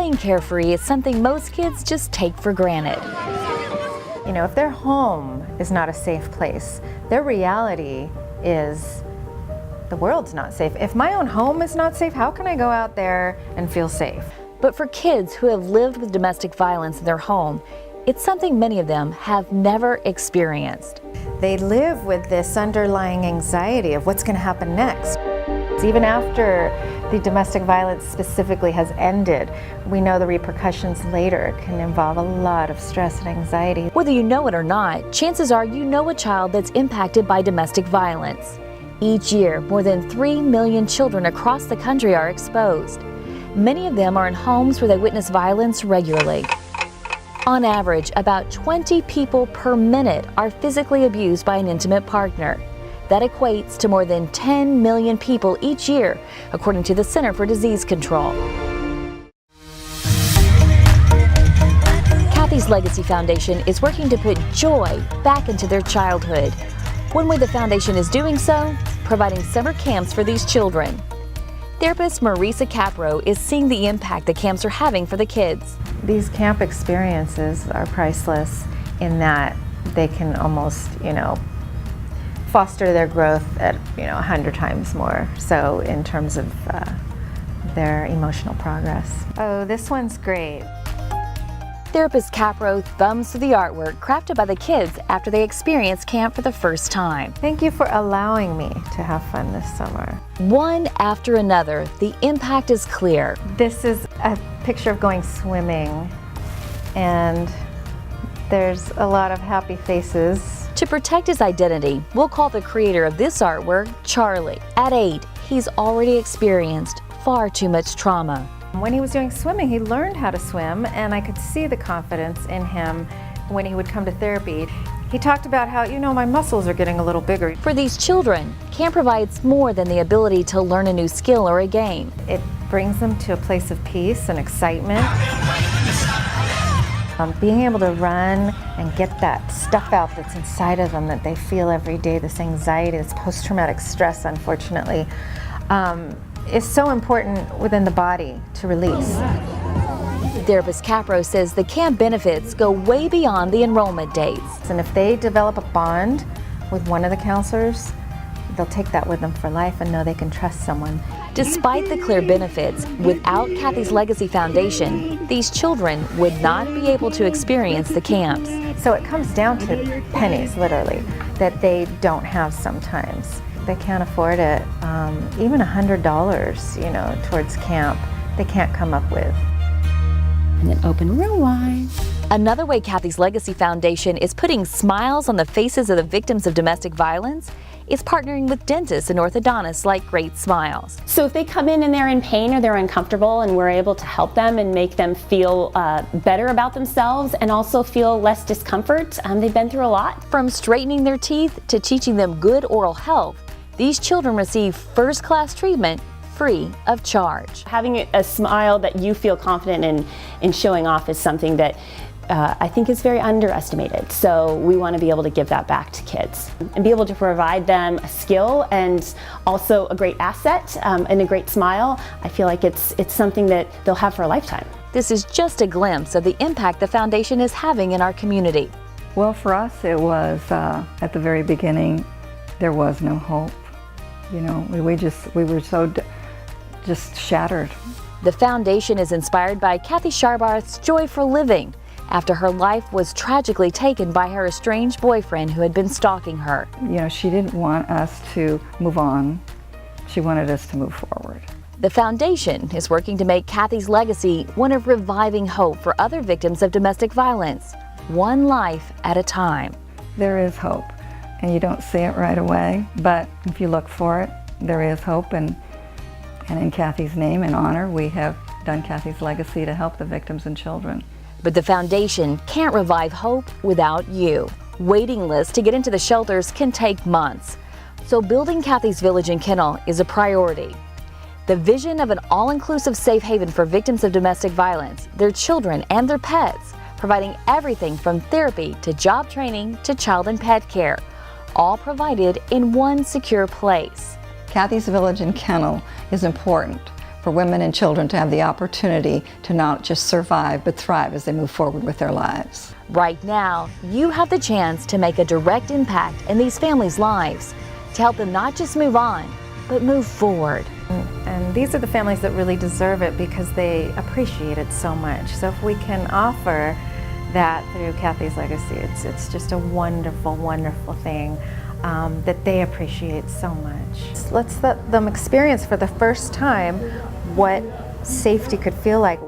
Staying carefree is something most kids just take for granted. You know, if their home is not a safe place, their reality is the world's not safe. If my own home is not safe, how can I go out there and feel safe? But for kids who have lived with domestic violence in their home, it's something many of them have never experienced. They live with this underlying anxiety of what's going to happen next. Even after the domestic violence specifically has ended, we know the repercussions later can involve a lot of stress and anxiety. Whether you know it or not, chances are you know a child that's impacted by domestic violence. Each year, more than 3 million children across the country are exposed. Many of them are in homes where they witness violence regularly. On average, about 20 people per minute are physically abused by an intimate partner. That equates to more than 10 million people each year, according to the Center for Disease Control. Kathy's Legacy Foundation is working to put joy back into their childhood. One way the foundation is doing so, providing summer camps for these children. Therapist Marisa Capro is seeing the impact the camps are having for the kids. These camp experiences are priceless in that they can almost, foster their growth at, 100 times more. So in terms of their emotional progress. Oh, this one's great. Therapist Capro thumbs through the artwork crafted by the kids after they experience camp for the first time. Thank you for allowing me to have fun this summer. One after another, the impact is clear. This is a picture of going swimming, and there's a lot of happy faces. To protect his identity, we'll call the creator of this artwork Charlie. At 8, he's already experienced far too much trauma. When he was doing swimming, he learned how to swim, and I could see the confidence in him when he would come to therapy. He talked about how, my muscles are getting a little bigger. For these children, camp provides more than the ability to learn a new skill or a game. It brings them to a place of peace and excitement. Being able to run and get that stuff out that's inside of them that they feel every day, this anxiety, this post-traumatic stress, unfortunately, is so important within the body to release. Therapist Capro says the camp benefits go way beyond the enrollment dates. And if they develop a bond with one of the counselors, they'll take that with them for life and know they can trust someone. Despite the clear benefits, without Kathy's Legacy Foundation, these children would not be able to experience the camps. So it comes down to pennies, literally, that they don't have sometimes. They can't afford it. Even $100, towards camp, they can't come up with. And then open real wide. Another way Kathy's Legacy Foundation is putting smiles on the faces of the victims of domestic violence is partnering with dentists and orthodontists like Great Smiles. So if they come in and they're in pain or they're uncomfortable, and we're able to help them and make them feel better about themselves and also feel less discomfort, they've been through a lot. From straightening their teeth to teaching them good oral health, these children receive first-class treatment free of charge. Having a smile that you feel confident in showing off is something that I think is very underestimated. So we want to be able to give that back to kids and be able to provide them a skill and also a great asset and a great smile. I feel like it's something that they'll have for a lifetime. This is just a glimpse of the impact the foundation is having in our community. Well, for us, it was at the very beginning, there was no hope. We were so just shattered. The foundation is inspired by Kathy Sharbarth's Joy for Living, after her life was tragically taken by her estranged boyfriend who had been stalking her. She didn't want us to move on. She wanted us to move forward. The foundation is working to make Kathy's legacy one of reviving hope for other victims of domestic violence, one life at a time. There is hope, and you don't see it right away, but if you look for it, there is hope, and in Kathy's name and honor, we have done Kathy's Legacy to help the victims and children. But the foundation can't revive hope without you. Waiting lists to get into the shelters can take months. So building Kathy's Village and Kennel is a priority. The vision of an all-inclusive safe haven for victims of domestic violence, their children and their pets, providing everything from therapy to job training to child and pet care, all provided in one secure place. Kathy's Village and Kennel is important for women and children to have the opportunity to not just survive but thrive as they move forward with their lives. Right now, you have the chance to make a direct impact in these families' lives, to help them not just move on, but move forward. And these are the families that really deserve it because they appreciate it so much. So if we can offer that through Kathy's Legacy, it's just a wonderful, wonderful thing that they appreciate so much. Let's let them experience for the first time what safety could feel like.